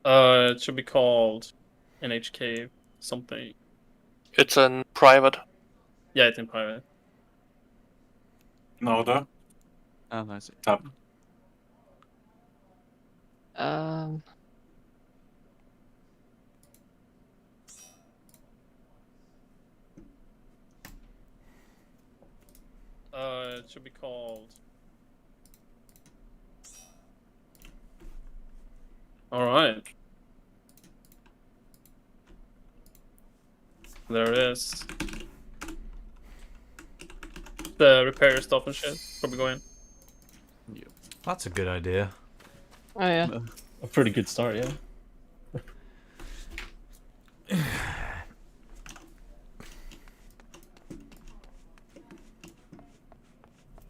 It should be called NHK something. It's in private. Yeah, it's in private. No, the Oh, that's it. tab. It should be called. All right. There it is. The repair stuff and shit. Probably going. That's a good idea. Oh yeah. A pretty good start, yeah.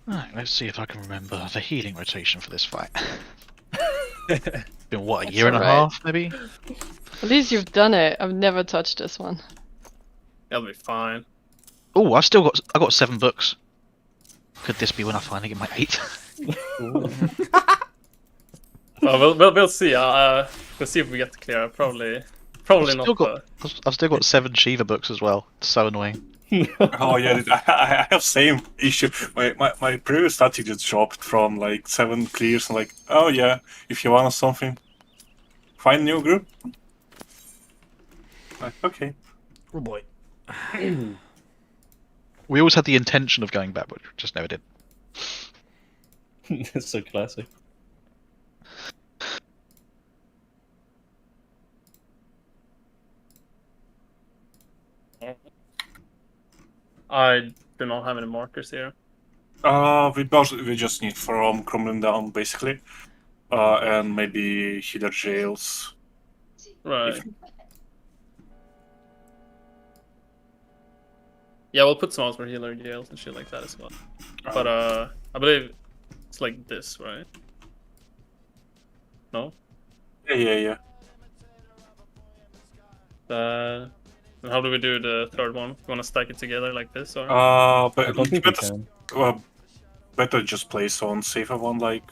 Right, let's see if I can remember the healing rotation for this fight. Been what, a That's year and a alright. half, maybe? At least you've done it. I've never touched this one. That'll be fine. Oh, I got 7 books. Could this be when I finally get my 8? We'll see. We'll see if we get to clear. Probably not. I've still got 7 Shiva books as well. It's so annoying. Oh yeah, I have same issue. My previous static just dropped from like 7 clears and like, oh yeah, if you want something, find new group. Like, okay. Oh boy. We always had the intention of going back, but just never did. It's so classic. I do not have any markers here. We just need from crumbling down basically, and maybe healer jails. Right. Yeah, we'll put some out for healer jails and shit like that as well. But I believe it's like this, right? No? Yeah. And how do we do the third one? You wanna stack it together like this, or? But I don't think we better, can. better just place on safer one, like.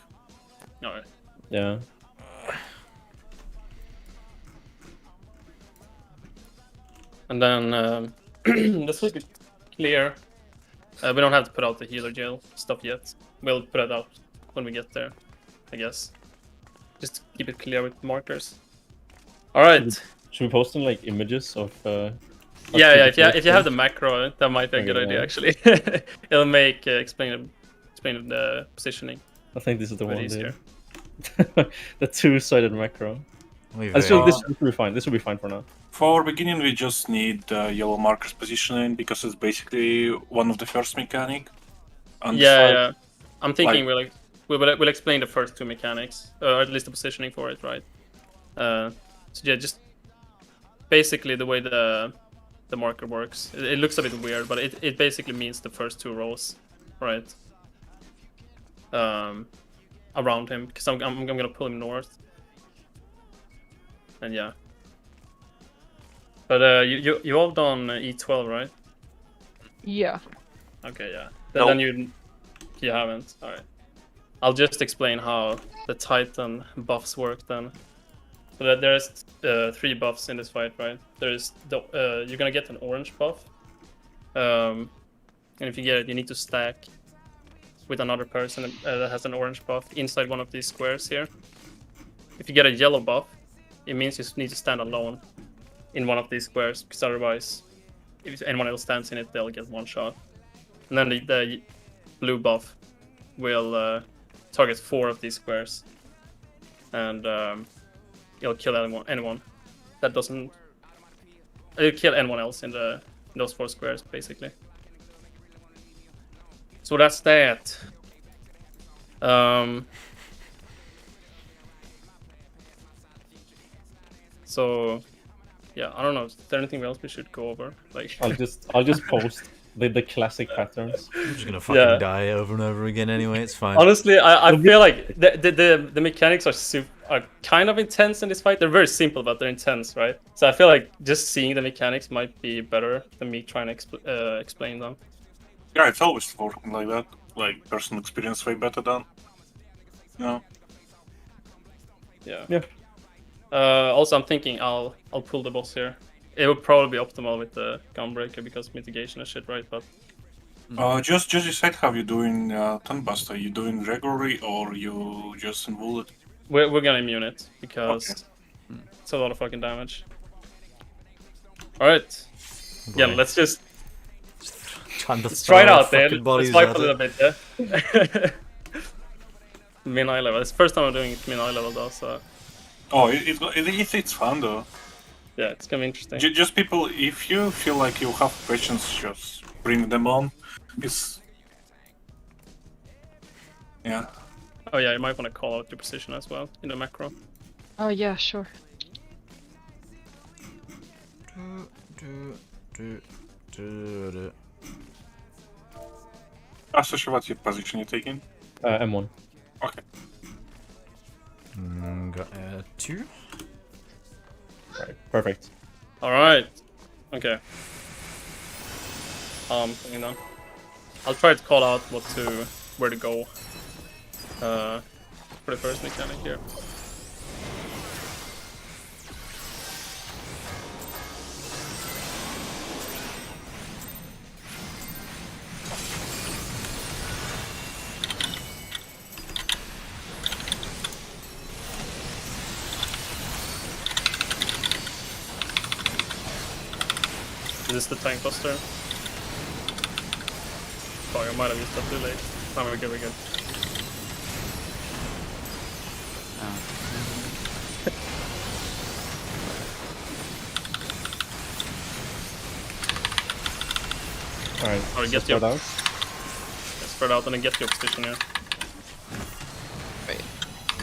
Alright. Yeah. And then this will be clear. We don't have to put out the healer jail stuff yet. We'll put it out when we get there, I guess. Just to keep it clear with markers. Alright. Should we post them like images of? Yeah. If you have the macro, that might be a good Okay, idea yeah. actually. It'll make explain the positioning I think this is the a bit one. easier. The two-sided macro. Leave This it. will be fine. This will be fine for now. For beginning, we just need yellow markers positioning because it's basically one of the first mechanic. And Yeah. I'm thinking we'll explain the first 2 mechanics, or at least the positioning for it, right? So yeah, just basically the way the marker works. It looks a bit weird, but it basically means the first 2 rows, right? Around him, because I'm gonna pull him north. And yeah. But you all done E12, right? Yeah. Okay, yeah. No. Then you haven't. All right. I'll just explain how the Titan buffs work then. So there's 3 buffs in this fight, right? There's you're gonna get an orange buff, and if you get it, you need to stack with another person that has an orange buff inside one of these squares here. If you get a yellow buff, it means you need to stand alone in one of these squares, because otherwise, if anyone else stands in it, they'll get 1 shot. And then the blue buff will target 4 of these squares, and it'll kill anyone that doesn't. It'll kill anyone else in those 4 squares, basically. So that's that. So yeah, I don't know. Is there anything else we should go over? Like, I'll just post the classic patterns. I'm just gonna fucking die over and over again anyway. It's fine. honestly, I feel like the mechanics are kind of intense in this fight. They're very simple, but they're intense, right? So I feel like just seeing the mechanics might be better than me trying to explain them. Yeah, it's always working like that. Like personal experience way better than. No. Yeah. Yeah. Also, I'm thinking I'll pull the boss here. It would probably be optimal with the gunbreaker because mitigation and shit, right? But Just decide how you doing Tunbuster. You doing regularly or you just involve it? we're gonna immune it because it's a lot of fucking damage. All right. Yeah, Boy. let's just Trying to let's try it throw out, fucking Dale. Let's bodies wipe at a it. little bit, yeah. Min eye level. It's the first time I'm doing min eye level though, so Oh, it's fun though. yeah, it's gonna be interesting. Just people, if you feel like you have questions, just bring them on. It's yeah. Oh yeah, you might want to call out your position as well in the macro. Oh yeah, sure. Asasha, what's your position you're taking? M1. Okay. Got 2. Right. Perfect. All right. Okay. Hang on. I'll try to call out where to go. For the first mechanic here. Is this the tank buster? Sorry, I might have used that too late. Oh, we're good, we're good. Alright. Alright, so get your spread out. spread out and then get your position here.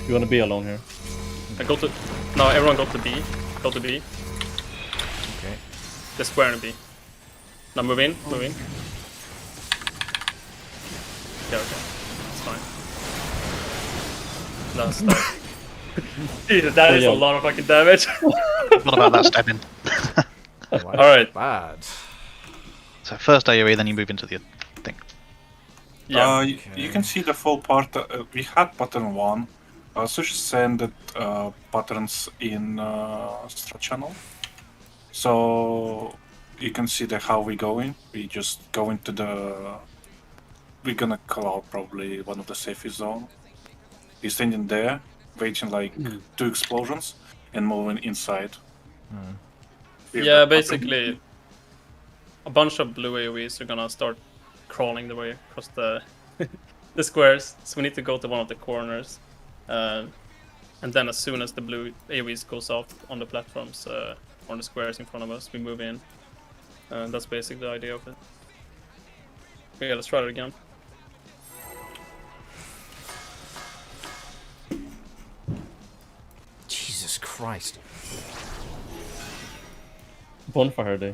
You wanna be alone here? I go to no, everyone go to B. Go to B. Okay. The square in B. Now move in, move in. Yeah, okay. It's fine. That's that. Jesus, that is a lot of fucking damage. What about that stepping? Alright. Bad. So first AoE, then you move into the thing. Yeah. You can see the full part. We had pattern 1. Sushi sent patterns in strat channel. So you can see how we going. We just go into the. We're gonna call out probably one of the safest zone. He's standing there, waiting like 2 explosions, and moving inside. Yeah, basically, a bunch of blue AoEs are gonna start crawling their way across the the squares. So we need to go to one of the corners, and then as soon as the blue AoEs goes off on the platforms, on the squares in front of us, we move in. And that's basically the idea of it. Okay, let's try it again. Jesus Christ. Bonfire day.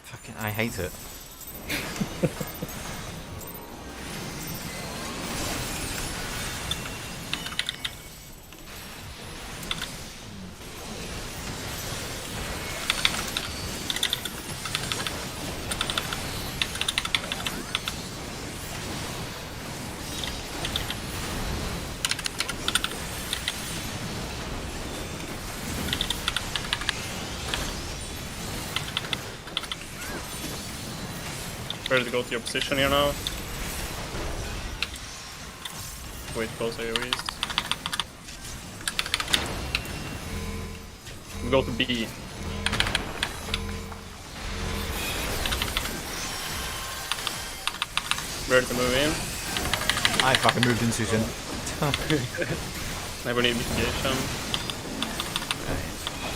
Fucking, I hate it. Ready to go to your position here now. Wait, close AoEs. We go to B. Ready to move in. I fucking moved in too soon. Never need mitigation.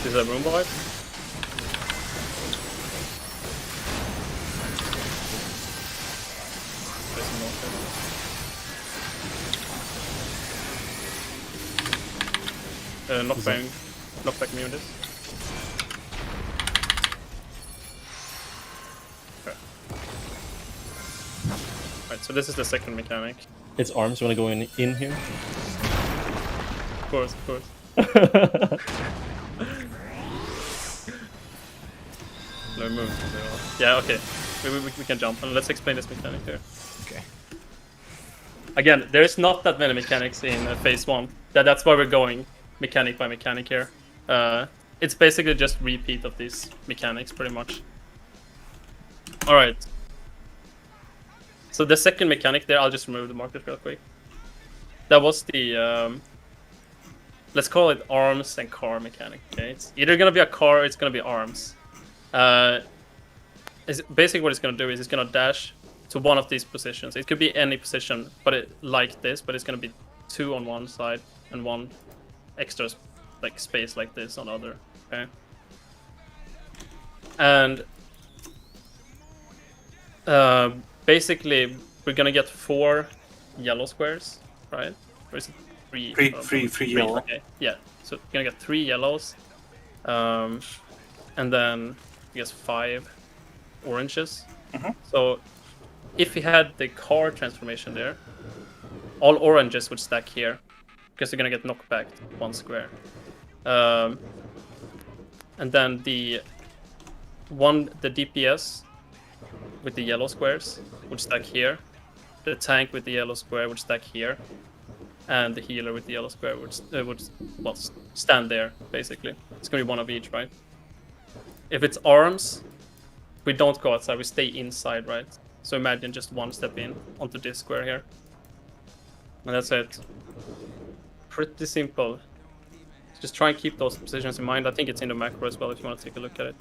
Is that room wipe? Knockback me on this. Okay. Right, so this is the second mechanic. It's arms. You wanna go in here? Of course, of course. No move. Yeah, okay. We can jump and let's explain this mechanic here. Okay. Again, there is not that many mechanics in phase 1. That's why we're going mechanic by mechanic here. It's basically just repeat of these mechanics, pretty much. All right. So the second mechanic there, I'll just remove the markers real quick. That was the let's call it arms and car mechanic. Okay, it's either gonna be a car or it's gonna be arms. Basically what it's gonna do is it's gonna dash to one of these positions. It could be any position, but like this, but it's gonna be 2 on one side and 1 extra like space like this on the other. Okay, and basically we're gonna get 4 yellow squares, right? Or is it 3? Three yellow. Okay, yeah. So we're gonna get 3 yellows, and then I guess 5 oranges. So if we had the car transformation there, all oranges would stack here because they're gonna get knocked back 1 square. And then the DPS with the yellow squares would stack here. The tank with the yellow square would stack here, and the healer with the yellow square would stand there. Basically, it's gonna be 1 of each, right? If it's arms, we don't go outside. We stay inside, right? So imagine just 1 step in onto this square here, and that's it. Pretty simple. Just try and keep those positions in mind. I think it's in the macro as well if you want to take a look at it.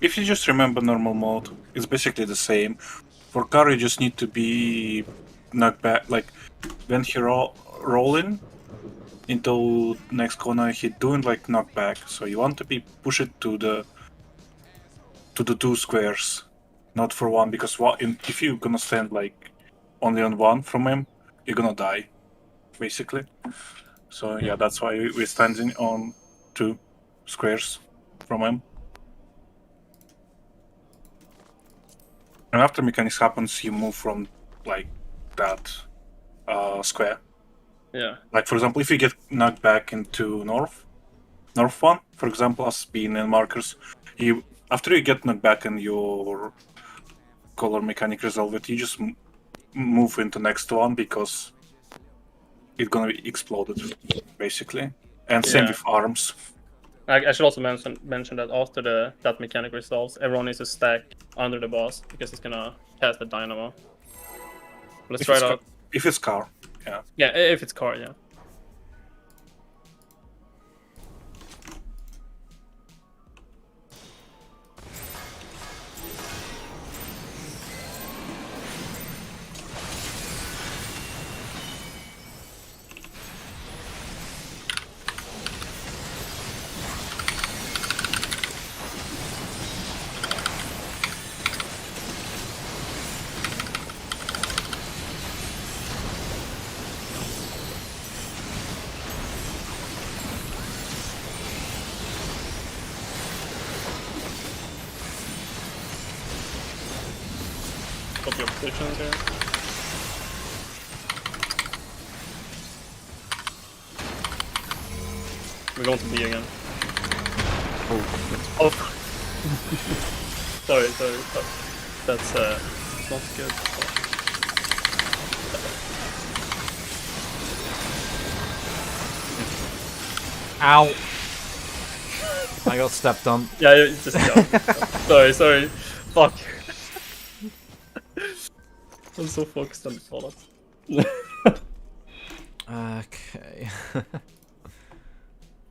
If you just remember normal mode, it's basically the same. For car, you just need to be knocked back. Like when he rolling into next corner, he doing like knockback. So you want to be push it to the 2 squares, not for 1, because if you're gonna stand like only on 1 from him, you're gonna die, basically. So yeah, that's why we're standing on 2 squares from him. And after mechanics happens, you move from like that square. Yeah. Like for example, if you get knocked back into north 1, for example, us being in markers, after you get knocked back and your color mechanic resolve it, you just move into next one because it's gonna be exploded, basically. And same with arms. I should also mention that after that mechanic resolves, everyone needs to stack under the boss because it's gonna cast the dynamo. Let's try it out. If it's car, yeah. Yeah, if it's car, yeah. Put your positions here. We're going to B again. Oh. sorry. That's not good. Ow! I got stepped on. Yeah, just go. sorry. Fuck. I'm so focused on the product. Okay.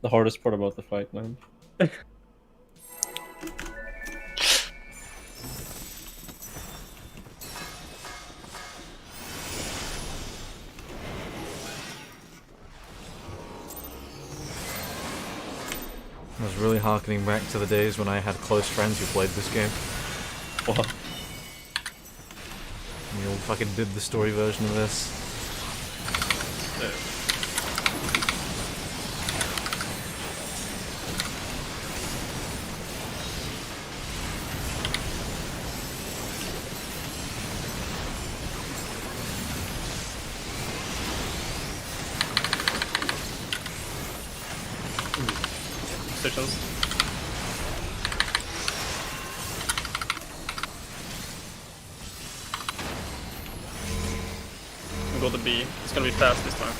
The hardest part about the fight, man. I was really harkening back to the days when I had close friends who played this game. What? We all fucking did the story version of this. Positions. We'll go to B. It's gonna be fast this time.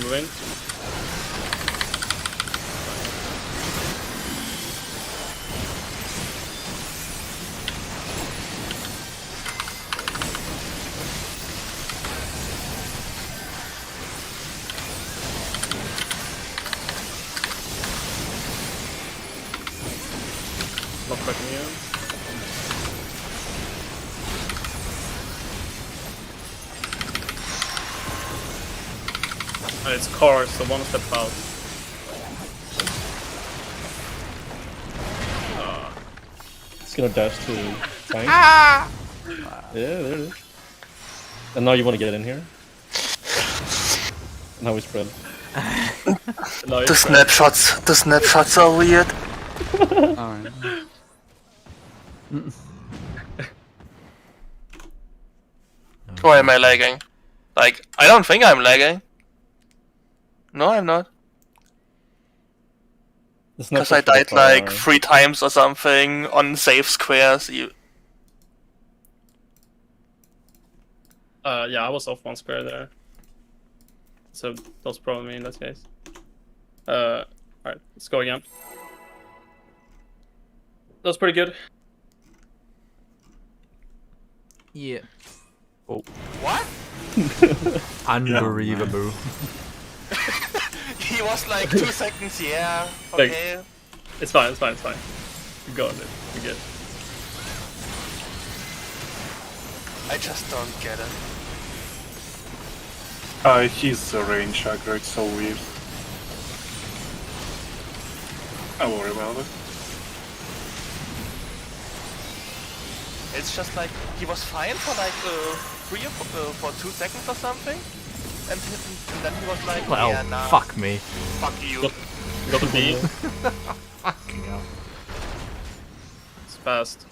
Move in. Not fucking you. And it's cars, so one step out. It's gonna dash to tank. Yeah, there it is. And now you want to get in here? Now we spread. No, The snapshots are weird. Alright. Why am I lagging? Like, I don't think I'm lagging. No, I'm not. Because I died like 3 times or something on safe squares. yeah, I was off 1 square there. So that's probably me in that case. Alright, let's go again. That was pretty good. Yeah. Oh. What? Unbelievable. He was like 2 seconds, yeah. Okay. It's fine, it's fine, it's fine. You got it. You're good. I just don't get it. His range aggro, it's so weird. Don't worry about it. It's just like he was fine for like 2 seconds or something, and then he was like, Well, yeah, nah, fuck me. fuck you. You got the B. Fucking hell. It's fast.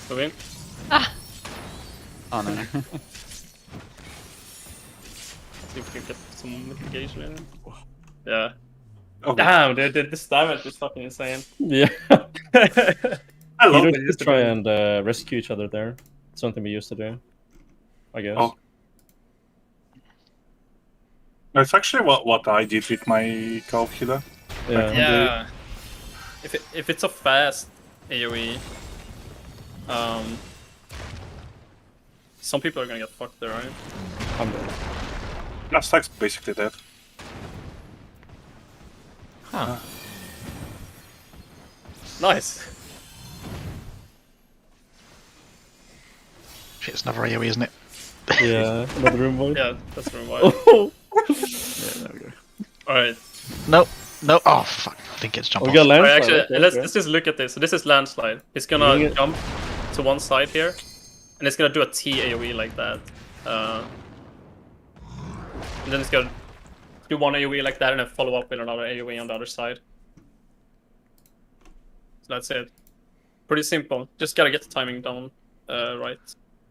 Move in. Oh no. See if we can get some mitigation in. Yeah. Okay. Damn, dude, this damage is fucking insane. Yeah. I love Either it. just try and rescue each other there. Something we used to do, I guess. Oh. That's actually what I did with my Calf Healer. Yeah. Yeah. If it's a fast AoE, some people are gonna get fucked there, right? I'm dead. That stack's basically dead. Huh. Nice. Shit, it's another AoE, isn't it? Yeah, another room void. Yeah, that's room wide. Oh, Yeah, there we go. Alright. No, no. Oh fuck! I think it's jump we off. got landslide. Actually, okay, let's okay. just look at this. So this is landslide. It's gonna Bring it. jump to one side here, and it's gonna do a T AoE like that. And then it's gonna do one AoE like that, and then follow up with another AoE on the other side. So that's it. Pretty simple. Just gotta get the timing down right.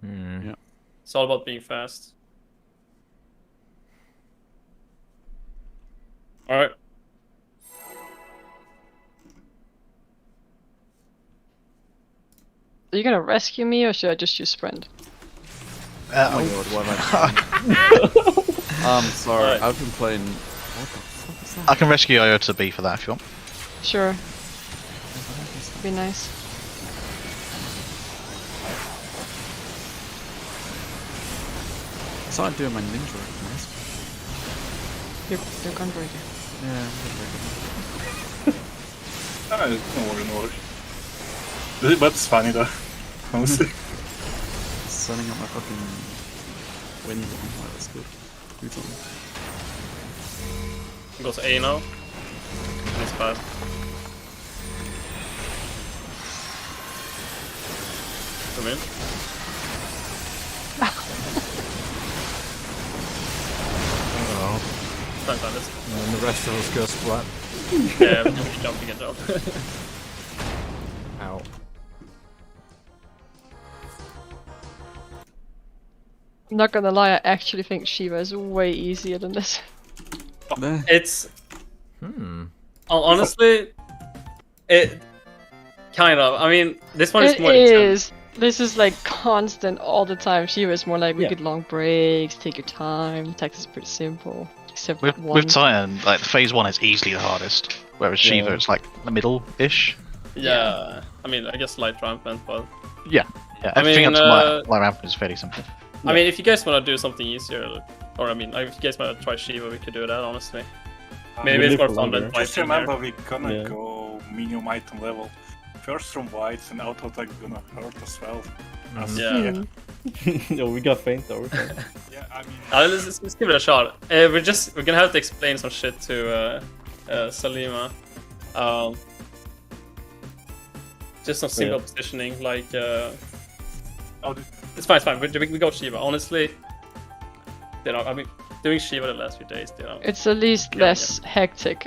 Hmm. Yeah. It's all about being fast. Alright. Are you gonna rescue me or should I just use sprint? Oh my god, what am I doing? Sorry, Alright. I've been playing. What the fuck is that? I can rescue Io to B for that if you want. Sure. Be nice. I started doing my ninja recognize. You're gunbreaker. Yeah, Don't worry, no worry. But it's funny though, honestly. setting up my fucking wind one. Oh, that's good. Do something. It goes A now. And it's fast. Come in. Oh, Thanks, Anders. and then the rest of us go splat. Yeah, we're just jumping it up. Ow. I'm not gonna lie, I actually think Shiva is way easier than this. There. It's Hmm. honestly, it kind of. I mean, this one is It more intense. is. This is like constant all the time. Shiva is more like we Yeah. get long breaks, take your time. Tex is pretty simple. Except With one. Titan, like phase 1 is easily the hardest, whereas Shiva Yeah. is like the middle-ish. Yeah. I mean, I guess light rampant, but Yeah, everything mean, up to my ramp is fairly simple. I mean, if you guys want to do something easier, or I mean, if you guys want to try Shiva, we could do that. Honestly, maybe We it's live more for fun than longer. Just fighting remember, here. we're gonna Yeah. go medium item level. First from whites and auto attack gonna hurt as well. As- Yeah. No, we got faint though. We're fine. Yeah, I mean, Let's give it a shot. We're gonna have to explain some shit to Salima. Just some simple Yeah. positioning, like oh, this- it's fine, it's fine. We go Shiva. Honestly, I mean, doing Shiva the last few days, It's at least Yeah, less hectic.